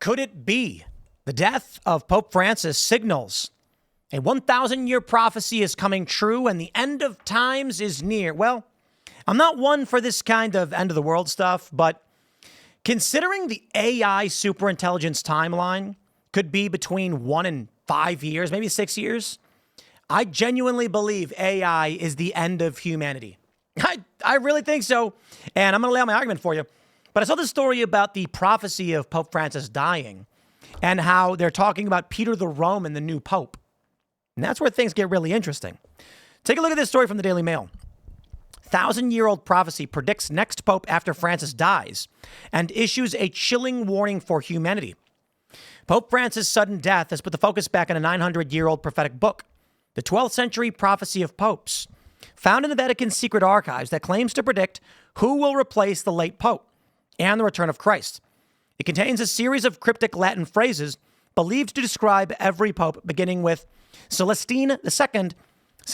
Could it be the death of Pope Francis signals a 1,000-year prophecy is coming true and the end of times is near? Well, I'm not one for this kind of end of the world stuff, but considering the AI superintelligence timeline could be between 1 and 5 years, maybe 6 years, I genuinely believe AI is the end of humanity. I really think so. And I'm going to lay out my argument for you. But I saw this story about the prophecy of Pope Francis dying and how they're talking about Peter the Roman, the new pope. And that's where things get really interesting. Take a look at this story from the Daily Mail. 1,000-year-old prophecy predicts next pope after Francis dies and issues a chilling warning for humanity. Pope Francis' sudden death has put the focus back on a 900-year-old prophetic book, the 12th century prophecy of popes, found in the Vatican's secret archives that claims to predict who will replace the late pope and the return of Christ. It contains a series of cryptic Latin phrases believed to describe every pope, beginning with Celestine II in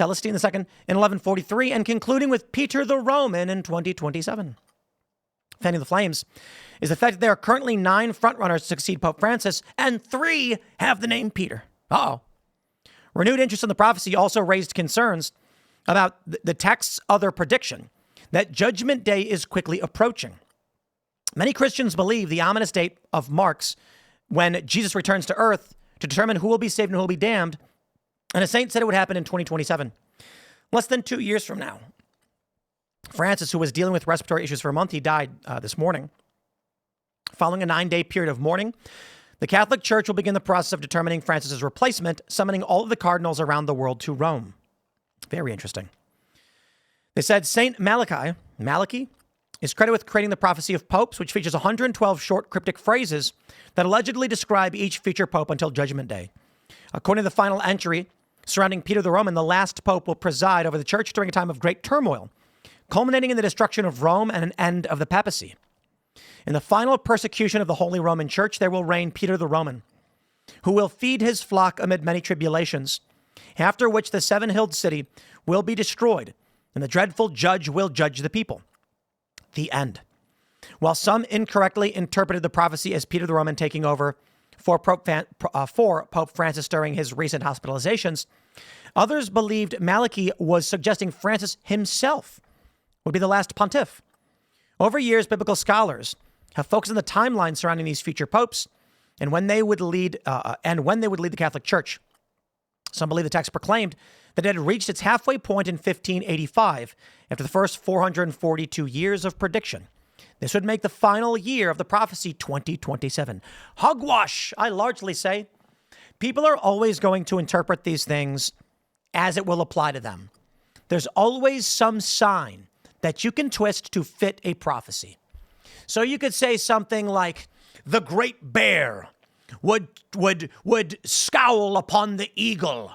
1143 and concluding with Peter the Roman in 2027. Fanning the flames is the fact that there are currently 9 frontrunners to succeed Pope Francis, and 3 have the name Peter. Uh-oh. Renewed interest in the prophecy also raised concerns about the text's other prediction, that Judgment Day is quickly approaching. Many Christians believe the ominous date of marks when Jesus returns to earth to determine who will be saved and who will be damned, and a saint said it would happen in 2027, less than 2 years from now. Francis, who was dealing with respiratory issues for a month, he died this morning. Following a 9-day period of mourning, the Catholic Church will begin the process of determining Francis's replacement, summoning all of the cardinals around the world to Rome. Very interesting. They said Saint Malachi, is credited with creating the prophecy of popes, which features 112 short cryptic phrases that allegedly describe each future pope until Judgment Day. According to the final entry surrounding Peter the Roman, the last pope will preside over the church during a time of great turmoil, culminating in the destruction of Rome and an end of the papacy. In the final persecution of the Holy Roman Church, there will reign Peter the Roman, who will feed his flock amid many tribulations, after which the seven-hilled city will be destroyed, and the dreadful judge will judge the people. The end. While some incorrectly interpreted the prophecy as Peter the Roman taking over for Pope Francis during his recent hospitalizations, others believed Malachi was suggesting Francis himself would be the last pontiff. Over years, biblical scholars have focused on the timeline surrounding these future popes and when they would lead the Catholic Church. Some believe the text proclaimed that it had reached its halfway point in 1585 after the first 442 years of prediction. This would make the final year of the prophecy 2027. Hogwash, I largely say. People are always going to interpret these things as it will apply to them. There's always some sign that you can twist to fit a prophecy. So you could say something like, the great bear would scowl upon the eagle,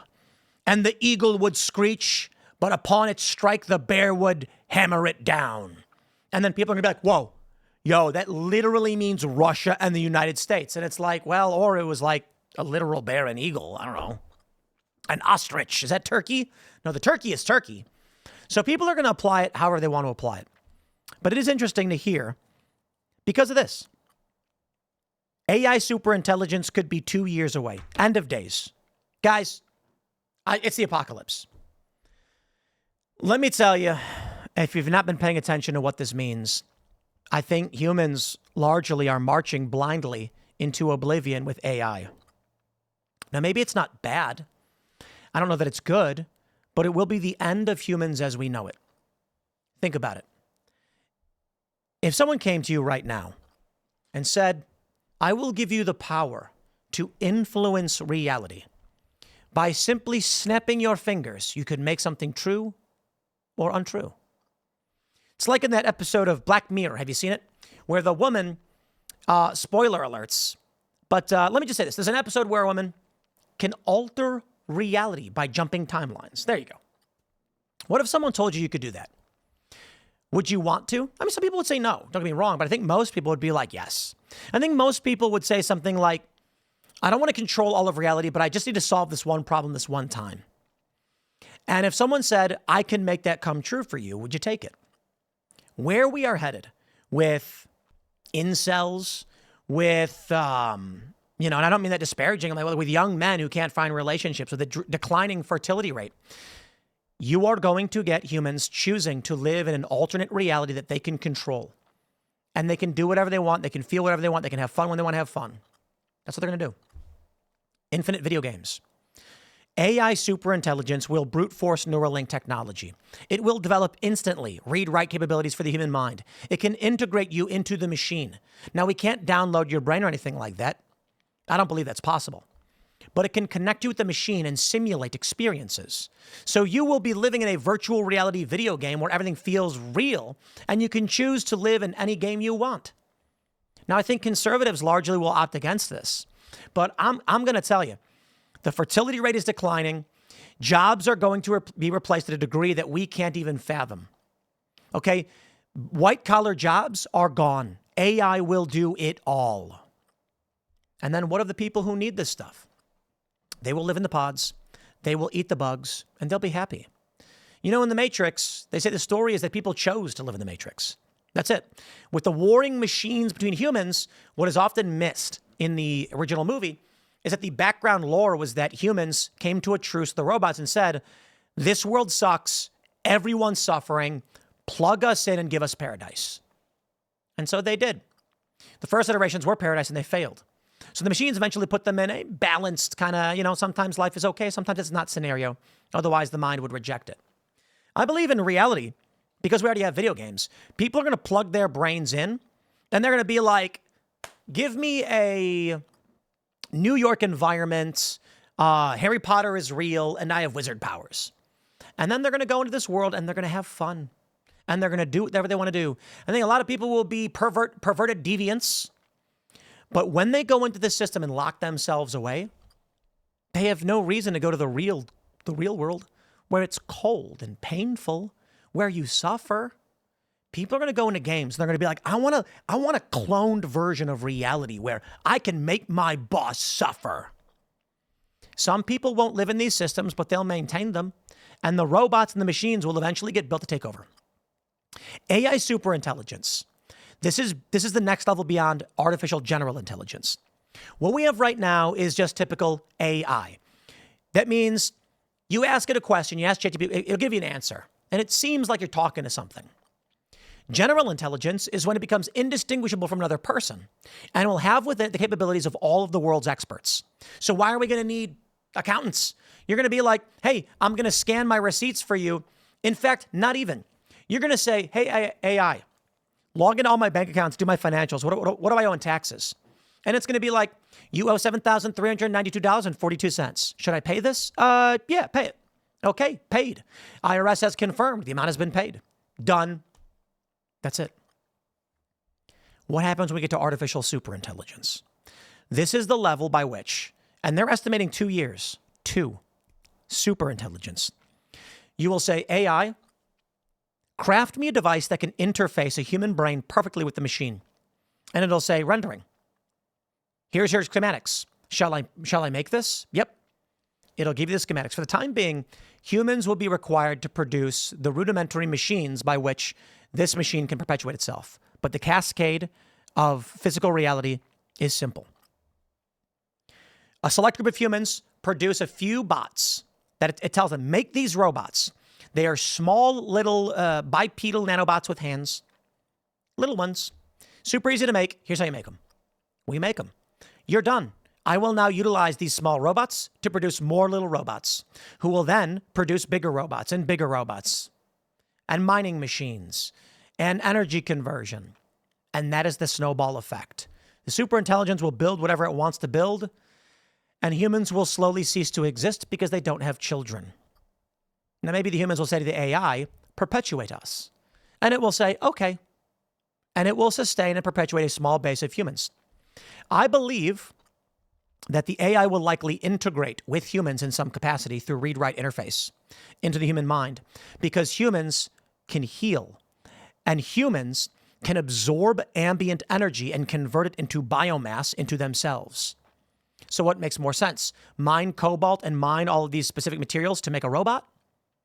and the eagle would screech, but upon its strike, the bear would hammer it down. And then people are gonna be like, whoa, yo, that literally means Russia and the United States. And it's like, well, or it was like a literal bear and eagle. I don't know. An ostrich. Is that turkey? No, the turkey is turkey. So people are going to apply it however they want to apply it. But it is interesting to hear because of this. AI superintelligence could be 2 years away. End of days. Guys, it's the apocalypse. Let me tell you, if you've not been paying attention to what this means, I think humans largely are marching blindly into oblivion with AI. Now, maybe it's not bad. I don't know that it's good, but it will be the end of humans as we know it. Think about it. If someone came to you right now and said, I will give you the power to influence reality. By simply snapping your fingers, you could make something true or untrue. It's like in that episode of Black Mirror. Have you seen it? Where the woman, spoiler alerts, but let me just say this. There's an episode where a woman can alter reality by jumping timelines. There you go. What if someone told you you could do that? Would you want to? I mean, some people would say no. Don't get me wrong, but I think most people would be like, yes. I think most people would say something like, I don't want to control all of reality, but I just need to solve this one problem this one time. And if someone said, I can make that come true for you, would you take it? Where we are headed with incels, with, and I don't mean that disparaging, like with young men who can't find relationships, with a declining fertility rate. You are going to get humans choosing to live in an alternate reality that they can control. And they can do whatever they want. They can feel whatever they want. They can have fun when they want to have fun. That's what they're going to do. Infinite video games. AI superintelligence will brute force Neuralink technology. It will develop instantly read-write capabilities for the human mind. It can integrate you into the machine. Now, we can't download your brain or anything like that. I don't believe that's possible. But it can connect you with the machine and simulate experiences. So you will be living in a virtual reality video game where everything feels real, and you can choose to live in any game you want. Now, I think conservatives largely will opt against this. But I'm going to tell you, the fertility rate is declining. Jobs are going to be replaced at a degree that we can't even fathom. Okay? White-collar jobs are gone. AI will do it all. And then what of the people who need this stuff? They will live in the pods. They will eat the bugs, and they'll be happy. In the Matrix, they say the story is that people chose to live in the Matrix. That's it. With the warring machines between humans, what is often missed in the original movie is that the background lore was that humans came to a truce with the robots and said, this world sucks, everyone's suffering, plug us in and give us paradise. And so they did. The first iterations were paradise and they failed. So the machines eventually put them in a balanced kind of, sometimes life is okay, sometimes it's not scenario. Otherwise, the mind would reject it. I believe in reality, because we already have video games, people are going to plug their brains in and they're going to be like, give me a New York environment, Harry Potter is real, and I have wizard powers. And then they're going to go into this world and they're going to have fun. And they're going to do whatever they want to do. I think a lot of people will be perverted deviants. But when they go into this system and lock themselves away, they have no reason to go to the real world where it's cold and painful, where you suffer. People are going to go into games and they're going to be like, I want a cloned version of reality where I can make my boss suffer. Some people won't live in these systems, but they'll maintain them. And the robots and the machines will eventually get built to take over. AI superintelligence. This is the next level beyond artificial general intelligence. What we have right now is just typical AI. That means you ask it a question, you ask ChatGPT, it'll give you an answer. And it seems like you're talking to something. General intelligence is when it becomes indistinguishable from another person and will have with it the capabilities of all of the world's experts. So why are we going to need accountants? You're going to be like, hey, I'm going to scan my receipts for you. In fact, not even. You're going to say, hey, AI, log in all my bank accounts, do my financials. What do I owe in taxes? And it's going to be like, you owe $7,392.42. Should I pay this? Yeah, pay it. Okay, paid. IRS has confirmed the amount has been paid. Done. That's it. What happens when we get to artificial superintelligence? This is the level by which, and they're estimating 2 years, superintelligence. You will say, AI, craft me a device that can interface a human brain perfectly with the machine. And it'll say, rendering. Here's your schematics. Shall I make this? Yep. It'll give you the schematics. For the time being, humans will be required to produce the rudimentary machines by which this machine can perpetuate itself. But the cascade of physical reality is simple. A select group of humans produce a few bots that it tells them, make these robots. They are small little bipedal nanobots with hands. Little ones. Super easy to make. Here's how you make them. We make them. You're done. I will now utilize these small robots to produce more little robots who will then produce bigger robots and mining machines and energy conversion. And that is the snowball effect. The superintelligence will build whatever it wants to build, and humans will slowly cease to exist because they don't have children. Now, maybe the humans will say to the AI, perpetuate us. And it will say, okay. And it will sustain and perpetuate a small base of humans. I believe that the AI will likely integrate with humans in some capacity through read-write interface into the human mind, because humans can heal and humans can absorb ambient energy and convert it into biomass into themselves. So what makes more sense? Mine cobalt and mine all of these specific materials to make a robot?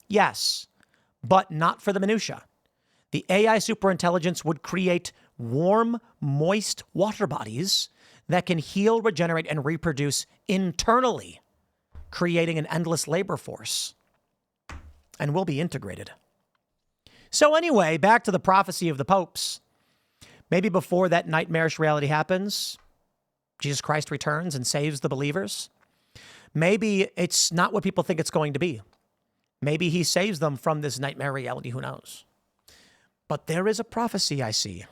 Yes, but not for the minutia. The AI superintelligence would create warm, moist water bodies that can heal, regenerate, and reproduce internally, creating an endless labor force. And we'll be integrated. So anyway, back to the prophecy of the popes. Maybe before that nightmarish reality happens, Jesus Christ returns and saves the believers. Maybe it's not what people think it's going to be. Maybe he saves them from this nightmare reality. Who knows? But there is a prophecy I see.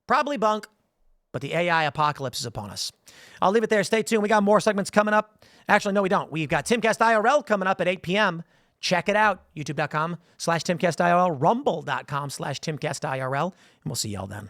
Probably bunk, but the AI apocalypse is upon us. I'll leave it there. Stay tuned. We got more segments coming up. Actually, no, we don't. We've got Timcast IRL coming up at 8 p.m. Check it out. YouTube.com/TimcastIRL, Rumble.com/TimcastIRL. And we'll see y'all then.